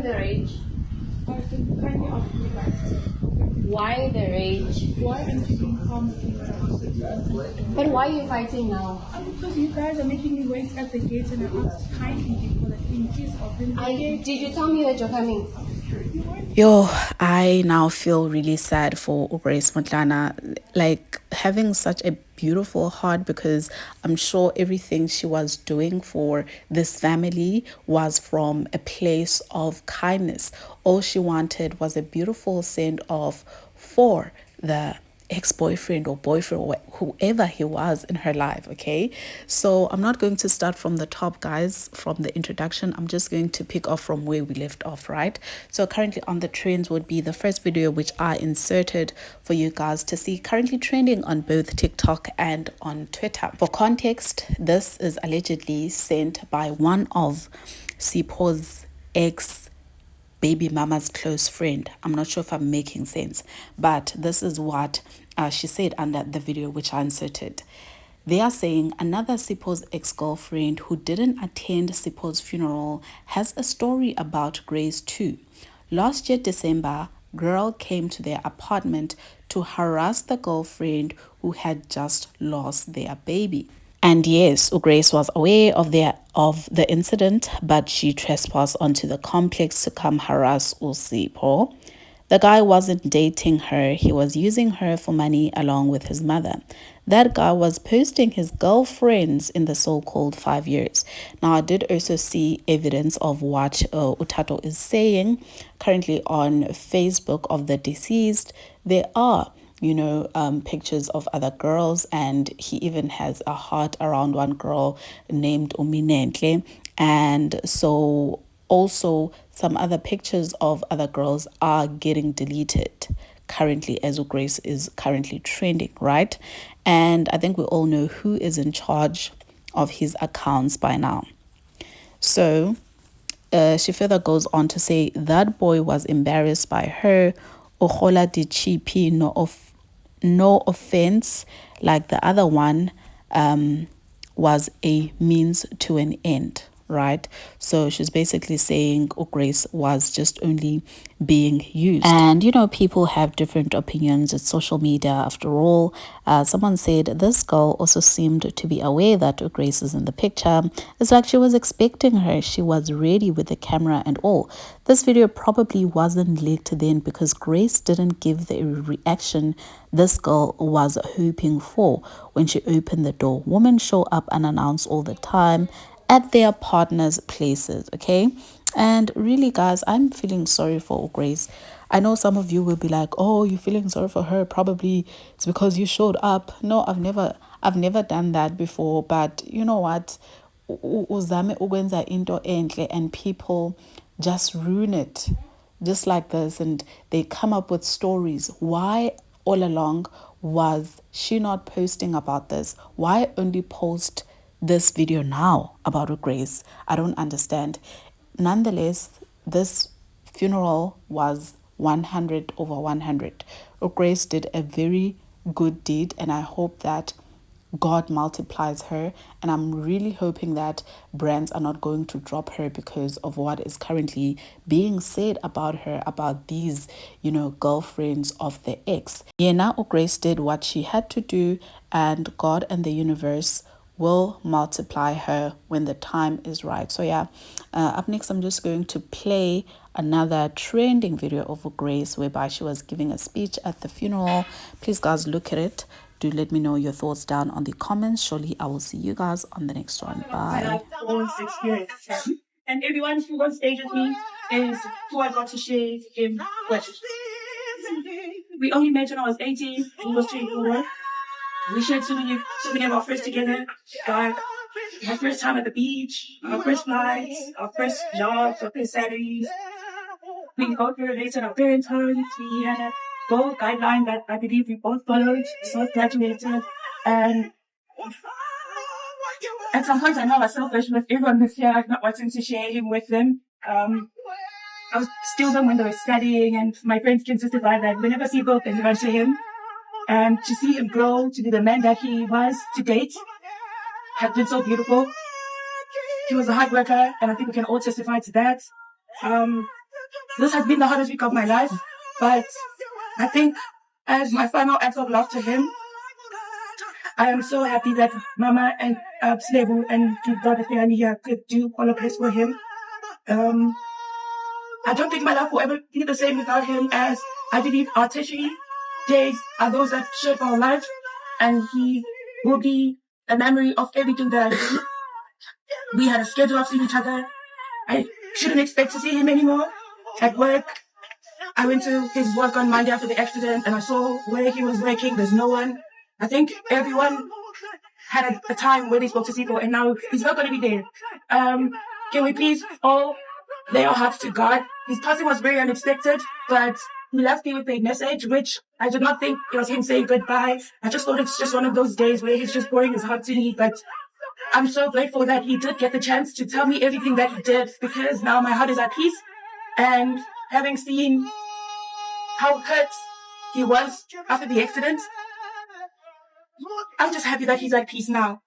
the rage? Why the rage? Why aren't you being calm? But why are you fighting now? Because you guys are making me wait at the gate and I asked kindly people that can you please open the gate. Did you tell me that you're coming? Yo, I now feel really sad for Grace Mondlana, like having such a beautiful heart, because I'm sure everything she was doing for this family was from a place of kindness. All she wanted was a beautiful send off for the ex-boyfriend or boyfriend or whoever he was in her life. Okay, so I'm not going to start from the top, guys, from the introduction. I'm just going to pick off from where we left off, right? So currently on the trends would be the first video which I inserted for you guys to see, currently trending on both TikTok and on Twitter. For context, this is allegedly sent by one of Sipo's ex baby mama's close friend. I'm not sure if I'm making sense, but this is what she said under the video which I inserted. They are saying another Sipo's ex-girlfriend who didn't attend Sipo's funeral has a story about Grace too. Last year December, girl came to their apartment to harass the girlfriend who had just lost their baby. And yes, Grace was aware of the incident, but she trespassed onto the complex to come harass Usipo. The guy wasn't dating her, he was using her for money along with his mother. That guy was posting his girlfriends in the so-called 5 years. Now, I did also see evidence of what Utato is saying currently on Facebook of the deceased. There are pictures of other girls, and he even has a heart around one girl named Uminentle. And so also some other pictures of other girls are getting deleted currently, as Grace is currently trending, right? And I think we all know who is in charge of his accounts by now. So she further goes on to say that boy was embarrassed by her. Ohola did cheapy, no offense, like the other one was a means to an end, right? So she's basically saying Grace was just only being used. And people have different opinions. It's social media after all. Someone said this girl also seemed to be aware that Grace is in the picture. It's like she was expecting her. She was ready with the camera and all. This video probably wasn't leaked then because Grace didn't give the reaction this girl was hoping for when she opened the door. Women show up unannounced all the time at their partners' places, okay? And really, guys, I'm feeling sorry for Grace. I know some of you will be like, oh, you're feeling sorry for her. Probably it's because you showed up. No, I've never done that before. But you know what? Uzame ukwenza into enhle and people just ruin it just like this, and they come up with stories. Why all along was she not posting about this? Why only post this video now about Grace? I don't understand. Nonetheless, this funeral was 100 over 100. Grace did a very good deed, and I hope that God multiplies her, and I'm really hoping that brands are not going to drop her because of what is currently being said about her, about these girlfriends of the ex. Yeah, now Grace did what she had to do, and God and the universe will multiply her when the time is right. So yeah, up next I'm just going to play another trending video of Grace whereby she was giving a speech at the funeral. Please guys, look at it. Do let me know your thoughts down on the comments. Surely I will see you guys on the next one. Bye. And everyone who on stage with me is who I got to share him with. We only met when I was 18. He was 24. We shared so many of our first together. Like my first time at the beach, our first nights, our first jobs, our first salaries. We both related our parenthood. We had a goal guideline that I believe we both followed. We both graduated. And at some point I know I was selfish with everyone this year, not wanting to share him with them. I was still them when they were studying, and my friends can testify that whenever people think about him, and to see him grow to be the man that he was to date has been so beautiful. He was a hard worker, and I think we can all testify to that. this has been the hardest week of my life, but I think as my final act of love to him, I am so happy that Mama and Slebu and Brother Fiani here could do all of this for him. I don't think my life will ever be the same without him, as I believe our tertiary days are those that shape our life, and he will be a memory of everything that I do. We had a schedule of seeing each other. I shouldn't expect to see him anymore. At work, I went to his work on Monday after the accident, and I saw where he was working. There's no one. I think everyone had a time where they spoke to people, and now he's not going to be there. Can we please all lay our hearts to God? His passing was very unexpected, but he left me with a message, which I did not think it was him saying goodbye. I just thought it's just one of those days where he's just pouring his heart to me, but I'm so grateful that he did get the chance to tell me everything that he did, because now my heart is at peace. And having seen how hurt he was after the accident, I'm just happy that he's at peace now.